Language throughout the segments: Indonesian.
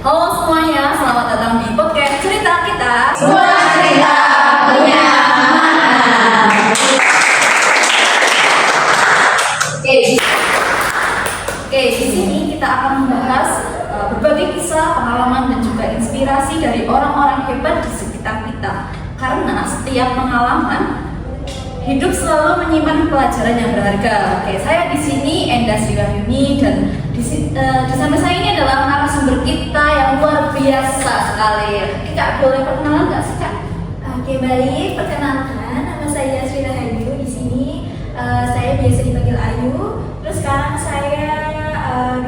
Halo semuanya, selamat datang di podcast Cerita Kita. Semua cerita punya mana. Oke, di sini kita akan membahas berbagai kisah, pengalaman dan juga inspirasi dari orang-orang hebat di sekitar kita. Karena setiap pengalaman hidup selalu menyimpan pelajaran yang berharga. Oke, saya di sini Enda Sriwahyuni dan di samping saya ini adalah narasumber kita yang luar biasa sekali. Kak, boleh perkenalan nggak sih Kak? Oke, baik. Perkenalkan, nama saya Sri Rahayu. Di sini saya biasa dipanggil Ayu. Terus sekarang saya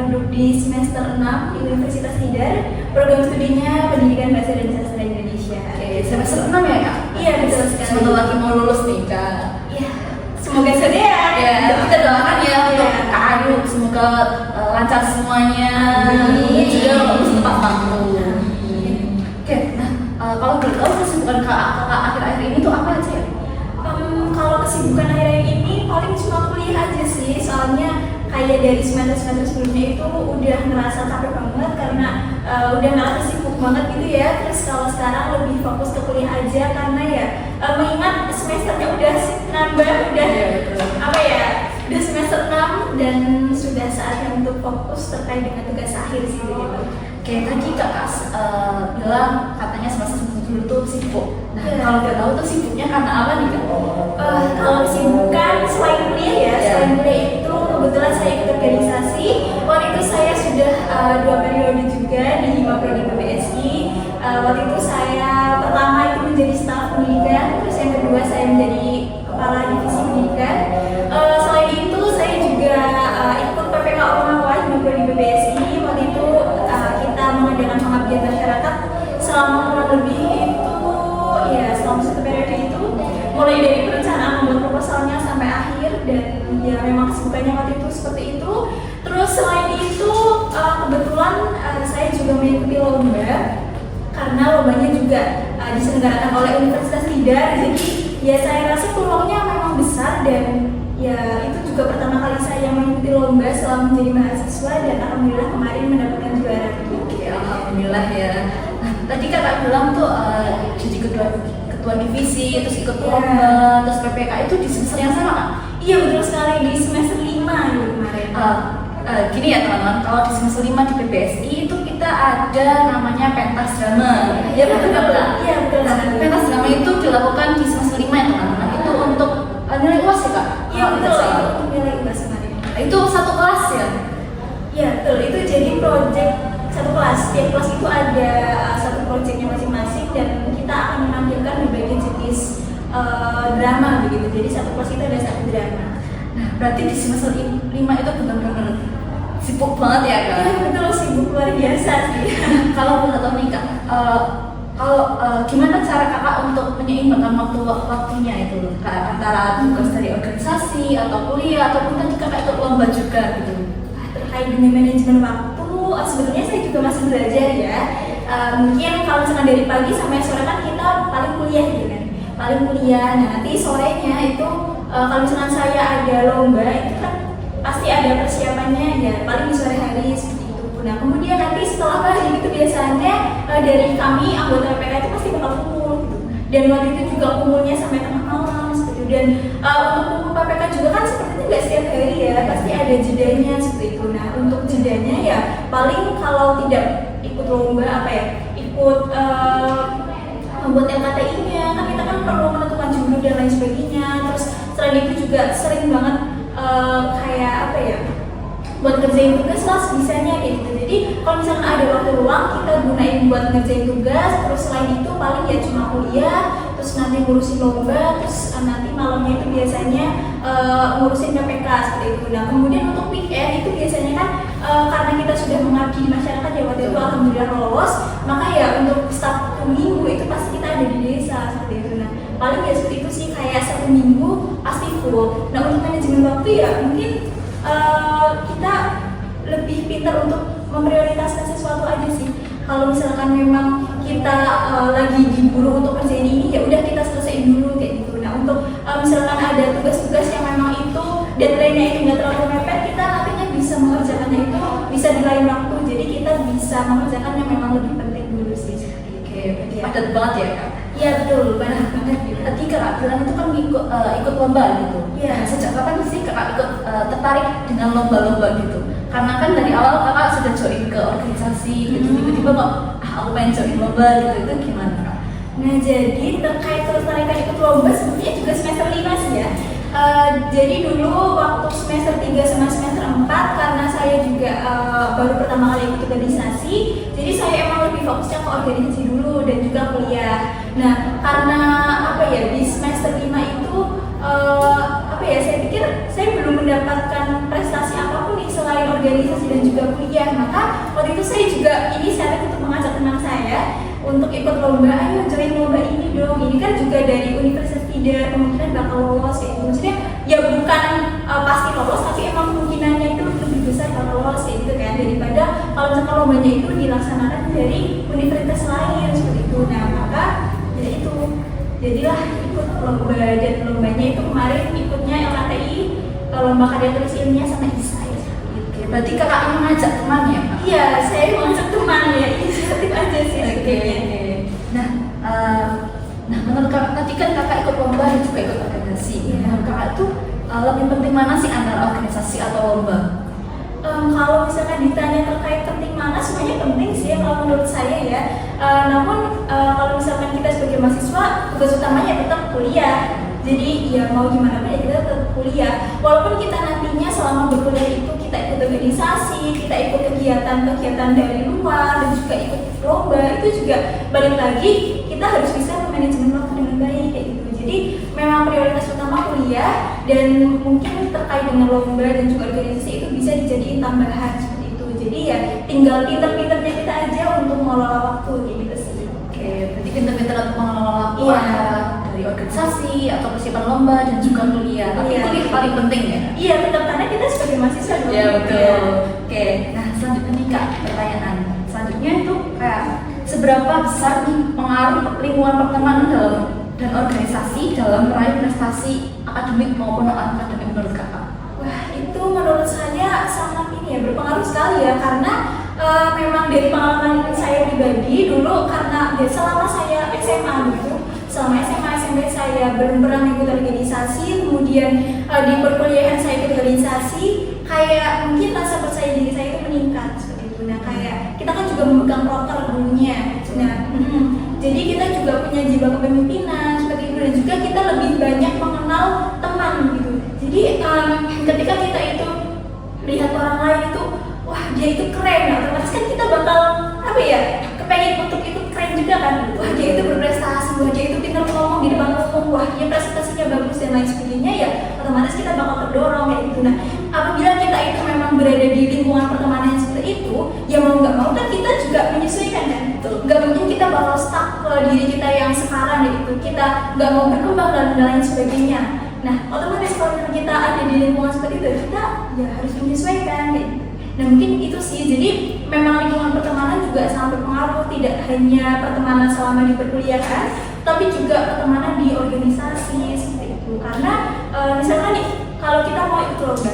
duduk di semester 6 di Universitas Tidar. Program studinya Pendidikan Bahasa dan Sastra Indonesia. Oke, semester 6 ya Kak? Iya, betul sekali. Sebentar lagi mau lulus nih Kak. Iya. Semoga saja. Ya, kita doakan ya untuk Kak Ayu, semoga lancar semuanya. Juga lulus tepat waktu. Oke, nah kalau boleh tahu kesibukan kakak akhir-akhir ini tuh apa aja ya? Kalau kesibukan akhir-akhir ini paling cuma kuliah aja sih. Soalnya kayak dari semester-semester sebelumnya itu udah ngerasa capek banget karena udah ngerasa sibuk banget gitu ya. Terus kalau sekarang lebih fokus ke kuliah aja karena ya mengingat semesternya udah nambah, udah apa ya, udah semester 6 dan sudah saatnya untuk fokus terkait dengan tugas akhir sih gitu. Oke, tadi kakak bilang katanya semester dulu tuh sibuk. Nah, Ya. kalau boleh tahu tuh sibuknya karena apa nih Kak? Kalau kesibukan selain kuliah ya, selain kuliah itu kebetulan saya ikut organisasi. Waktu itu saya sudah 2 periode juga di Himapro di PBSI. Waktu itu saya pertama itu menjadi staf pendidikan, terus yang kedua saya menjadi kepala divisi pendidikan. Selain itu saya juga ikut PPK Ormawa Himapro di PBSI. Waktu itu kita mengadakan pengabdian masyarakat selama kurang lebih itu ya selama 1 periode itu, mulai dari perencanaan membuat proposalnya sampai akhir, dan ya memang kesibukannya waktu itu seperti itu. Terus selain itu kebetulan saya juga mengikuti lomba karena lombanya juga diselenggarakan oleh Universitas Tidar, jadi ya saya rasa peluangnya memang besar dan ya itu juga pertama kali saya mengikuti lomba selama menjadi mahasiswa dan alhamdulillah kemarin mendapatkan juara. Ya, alhamdulillah ya. Nah, tadi kakak bilang tuh jadi ketua divisi, terus ikut lomba, terus PPK itu di semester yang sama kan? Iya betul sekali, di semester 5 dulu kemarin. Gini ya teman-teman, kalau di semester 5 di PBSI itu kita ada namanya pentas drama. Ya betul nggak? Iya betul. Nah, pentas drama itu dilakukan di semester 5 ya teman-teman. Itu untuk nilai UAS ya Kak? Iya betul, itu nilai UAS kemarin. Itu satu kelas ya? Iya betul, itu jadi project satu kelas. Setiap kelas itu ada satu projectnya masing-masing dan kita akan menampilkan berbagai jenis drama begitu. Jadi satu kelas itu ada satu drama. Nah, berarti di semester 5 itu benar-benar sibuk banget ya Kak? Iya betul, sibuk luar biasa sih. Kalau boleh tahu nih Kak, gimana cara kakak untuk menyeimbangkan waktunya itu Kak, antara tugas dari organisasi atau kuliah ataupun tadi kakak ikut lomba juga gitu? Terkait dengan manajemen waktu, sebetulnya saya juga masih belajar ya. Mungkin kalau misalkan dari pagi sampai sore kan kita paling kuliah gitu kan, paling kuliah. Nah nanti sorenya itu kalau misalkan saya ada lomba itu kan pasti ada persiapannya ya, paling di sore hari seperti itu. Nah kemudian nanti setelah pagi itu biasanya dari kami anggota PPK itu pasti bakal kumpul gitu. Dan waktu itu juga kumpulnya sampai tengah malam seperti itu. Dan untuk kumpul PPK juga kan sepertinya nggak setiap hari ya, pasti ada jedanya seperti itu. Nah untuk jedanya ya paling kalau tidak ikut lomba apa ya, ikut membuat LKTI-nya kan kita kan perlu menentukan judul dan lain sebagainya. Terus selain itu juga sering banget kayak apa ya, buat ngerjain tugas lah sebisanya kayak gitu. Jadi kalau misalnya ada waktu luang kita gunain buat ngerjain tugas. Terus selain itu paling ya cuma kuliah, terus nanti ngurusin lomba, terus nanti malamnya itu biasanya ngurusin PPK seperti itu. Nah kemudian untuk weekend itu biasanya kan karena kita sudah mengabdi di masyarakat ya, waktu itu alhamdulillah lolos, maka ya untuk Sabtu Minggu itu pasti kita ada di desa seperti itu. Nah paling ya seperti itu sih, kayak 1 minggu pasti full. Nah untuk manajemen waktu ya mungkin kita lebih pintar untuk memprioritaskan sesuatu aja sih. Kalau misalkan memang kita lagi diburu untuk kerjain ini, ya udah kita selesaiin dulu kayak gitu. Nah untuk misalkan ada tugas-tugas yang memang itu deadline-nya itu nggak terlalu mepet, kita nantinya bisa mengerjakannya itu bisa di lain waktu. Jadi kita bisa bisa mengerjakan yang memang lebih penting dulu sih. Oke, padat banget ya kak. Iya betul, banyak banget gitu. Tadi kakak bilang itu kan ikut lomba gitu. Iya. Sejak kapan sih kakak ikut tertarik dengan lomba-lomba gitu? Karena kan dari awal kakak sudah join ke organisasi gitu, tiba-tiba kok aku pengen join lomba gitu, itu gimana kak? Nah jadi terkait tertarikan ikut lomba sebenarnya juga semester 5 sih ya. Jadi dulu waktu semester 3 sama semester 4 karena saya juga baru pertama kali ikut organisasi, jadi saya emang lebih fokusnya ke organisasi dulu dan juga kuliah. Nah karena apa ya, di semester 5 itu apa ya, saya pikir saya belum mendapatkan prestasi apapun nih selain organisasi dan juga kuliah. Maka waktu itu saya juga inisiatif untuk mengajak teman saya untuk ikut lomba, ayo join lomba ini dong. Ini kan juga dari universitas tidak kemungkinan bakal lolos kayak gitu. Maksudnya ya bukan pasti lolos, tapi emang kemungkinannya itu lebih besar bakal lolos kayak gitu kan, daripada kalau misalkan lombanya itu dilaksanakan dari universitas lain seperti itu. Nah maka ya itu jadilah ikut lomba, dan lombanya itu kemarin ikutnya LKTI, lomba karya tulis ilmiah sama ISA ya. Oke, berarti kakak ini ngajak teman ya kak? Iya, saya mengajak teman ya, inisiatif aja sih. Oke. Nah menurut kakak, tadi kan kakak ikut lomba dan juga ikut organisasi. Menurut kakak itu lebih penting mana sih antara organisasi atau lomba? Kalau misalkan ditanya terkait penting mana, semuanya penting sih ya kalau menurut saya ya. Namun kalau misalkan kita sebagai mahasiswa, tugas utamanya tetap kuliah. Jadi ya mau gimana pun ya kita tetap kuliah. Walaupun kita nantinya selama berkuliah itu kita ikut organisasi, kita ikut kegiatan-kegiatan dari luar dan juga ikut lomba, itu juga balik lagi kita harus bisa manajemen waktu dengan baik kayak gitu. Jadi memang prioritas utama kuliah, dan mungkin terkait dengan lomba dan juga organisasi itu bisa dijadiin tambahan seperti itu. Jadi ya tinggal pinter-pinternya kita aja untuk mengelola waktu kayak gitu sih. Oke, berarti pinter-pinter untuk mengelola waktu dari organisasi atau persiapan lomba dan juga kuliah. Tapi kuliah paling penting ya? Iya, tetap, karena kita sebagai mahasiswa dong. Iya betul. Oke, nah selanjutnya nih kak, pertanyaan selanjutnya itu kayak seberapa besar nih pengaruh lingkungan pertemanan dalam dan organisasi dalam meraih prestasi akademik maupun non akademik menurut kakak? Wah, itu menurut saya sangat ini ya, berpengaruh sekali ya, karena memang dari pengalaman saya pribadi dulu, karena selama saya SMA gitu, selama SMA SMP saya berperan ikut organisasi, kemudian di perkuliahan saya ikut organisasi, kayak mungkin rasa percaya diri saya itu meningkat seperti itu. Nah kayak kita kan juga memegang proker dulunya, nah jadi kita juga punya jiwa kepemimpinan seperti itu, dan juga kita lebih banyak mengenal teman gitu. Jadi ketika kita itu lihat orang lain itu, wah dia itu keren, nah otomatis kan kita bakal apa ya, kepengen untuk ikut keren juga kan. Wah dia itu berprestasi, wah dia itu pintar ngomong di depan umum, wah dia presentasinya bagus dan lain sebagainya, ya otomatis kita bakal terdorong kayak gitu. Nah apabila kita itu memang berada di lingkungan pertemanan yang seperti itu, ya mau nggak mau kan kita juga menyesuaikan kan. Nggak mungkin kita bakal stuck ke diri kita yang sekarang gitu, kita nggak mau berkembang dan lain sebagainya. Nah otomatis kalau kita ada di lingkungan seperti itu, kita ya harus menyesuaikan gitu. Nah mungkin itu sih, jadi memang lingkungan pertemanan juga sangat berpengaruh, tidak hanya pertemanan selama di perkuliahan, tapi juga pertemanan di organisasi seperti itu. Karena misalkan nih, kalau kita mau ikut lomba,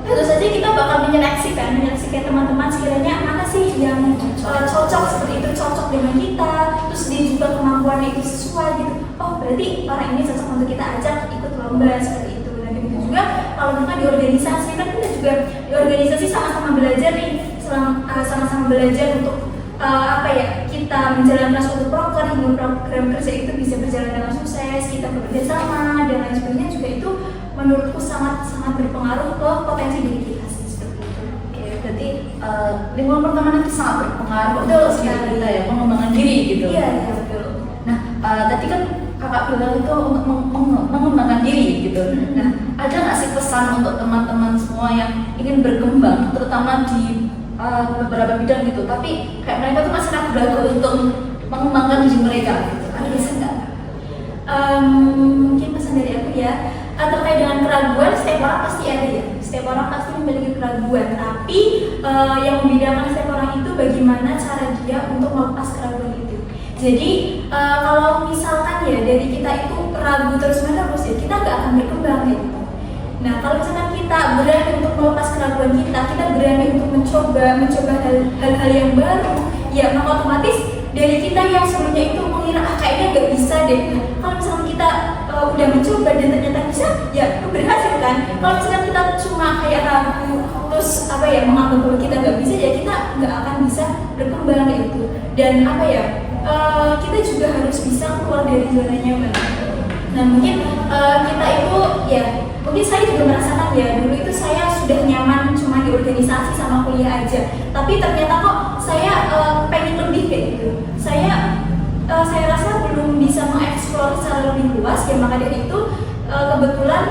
tentu saja kita bakal menyeleksikan teman-teman sekiranya mana sih yang cocok seperti itu, cocok dengan kita, terus dia juga kemampuannya itu sesuai gitu. Oh berarti orang ini cocok untuk kita ajak ikut lomba seperti itu. Dan begitu juga kalau kita di organisasi, kan kita juga di organisasi sama-sama belajar nih, sama-sama belajar untuk apa ya, kita menjalankan suatu proker hingga program kerja itu bisa berjalan dengan sukses, kita bekerja sama dan lain sebagainya, juga itu menurutku sangat berpengaruh ke potensi diri kita sih seperti itu. Oke, berarti lingkungan pertemanan itu sangat berpengaruh Betul untuk sekali. kita ya, pengembangan diri gitu. Iya betul. Nah tadi kan kakak bilang itu untuk mengembangkan diri gitu. Nah ada nggak sih pesan untuk teman-teman semua yang ingin berkembang, terutama di beberapa bidang gitu, tapi kayak mereka tuh masih ragu-ragu untuk mengembangkan diri mereka gitu? Ada pesan nggak? Mungkin pesan dari aku ya, terkait dengan keraguan, setiap orang pasti ada ya, setiap orang pasti memiliki keraguan, tapi yang membedakan setiap orang itu bagaimana cara dia untuk melepas keraguan itu. Jadi kalau misalkan ya dari kita itu ragu terus menerus ya, kita nggak akan berkembang gitu. Nah, kalau misalkan kita berani untuk melepas keraguan kita berani untuk mencoba hal-hal yang baru, ya maka otomatis dari kita yang sebelumnya itu mengira kayaknya nggak bisa deh. Kalau misalkan kita udah mencoba dan ternyata bisa, ya berhasil kan. Kalau misalkan kita cuma kayak ragu terus menganggap bahwa kita nggak bisa, ya kita nggak akan bisa berkembang kayak itu. Dan kita juga harus bisa keluar dari zona nyaman. Nah, mungkin kita itu mungkin saya juga merasakan dulu itu saya sudah nyaman cuma di organisasi sama kuliah aja, tapi ternyata kok saya pengen lebih kayak gitu. Saya rasa belum bisa mengeksplor secara lebih luas, ya maka dari itu kebetulan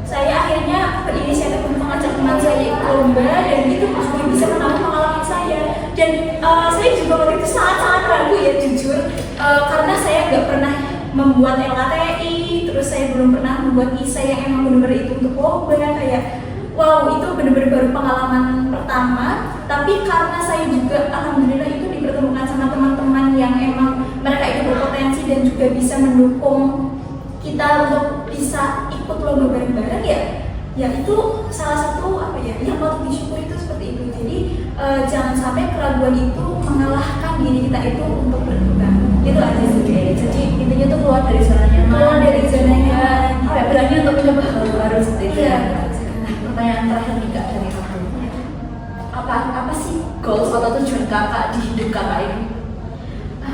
saya akhirnya berinisiatif untuk mengajak teman saya ikut lomba, dan itu juga bisa menambah pengalaman saya. Dan saya juga waktu itu sangat ragu ya jujur, karena saya nggak pernah membuat LKTI, terus saya belum pernah membuat isai yang emang benar-benar itu untuk lomba. Wow, itu benar-benar baru pengalaman pertama. Tapi karena saya juga alhamdulillah itu dipertemukan sama teman-teman yang emang mereka itu berpotensi dan juga bisa mendukung kita untuk bisa ikut lomba bareng-bareng, ya itu salah satu yang patut disyukuri itu seperti itu. Jadi jangan sampai keraguan itu mengalahkan diri kita itu untuk berkembang. Itu aja sih. Jadi intinya tuh keluar dari zona nyaman. Berani untuk mencoba hal baru seperti itu. Nah, pertanyaan terakhir nih Kak dari aku. Apa sih goals atau tujuan kakak di hidup kakak ini?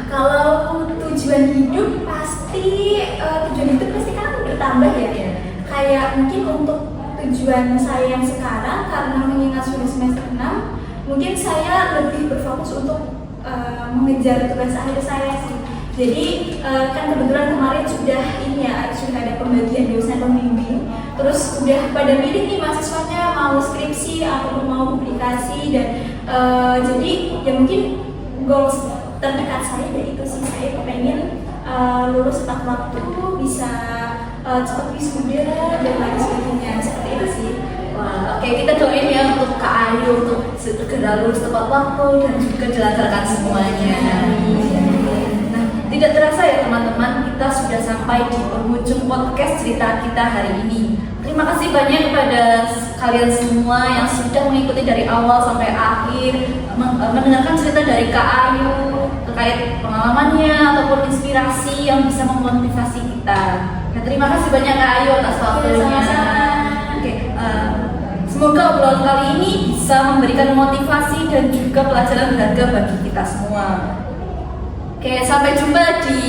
Kalau tujuan hidup pasti kan bertambah ya. Kayak mungkin untuk tujuan saya yang sekarang, karena mengingat sudah semester 6, mungkin saya lebih berfokus untuk mengejar tugas akhir saya sih. Jadi kan kebetulan kemarin sudah ada pembagian dosen pembimbing, terus udah pada milih nih mahasiswanya mau skripsi atau mau publikasi, dan jadi ya mungkin goals terdekat saya dari itu sih, saya pengen lulus tepat waktu, bisa cepat wisuda dan lain sebagainya, seperti itu sih. Wah, oke, kita doain ya untuk Kak Ayu untuk segera lulus tepat waktu dan juga dilancarkan semuanya. Nah, tidak terasa ya teman-teman, kita sudah sampai di penghujung podcast cerita kita hari ini. Terima kasih banyak kepada kalian semua yang sudah mengikuti dari awal sampai akhir, mendengarkan cerita dari Kak Ayu terkait pengalamannya ataupun inspirasi yang bisa memotivasi kita. Nah, terima kasih banyak Kak Ayu atas waktunya. Semoga obrolan kali ini bisa memberikan motivasi dan juga pelajaran berharga bagi kita semua. Oke, sampai jumpa di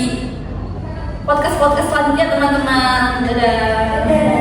podcast-podcast selanjutnya teman-teman. Dadah.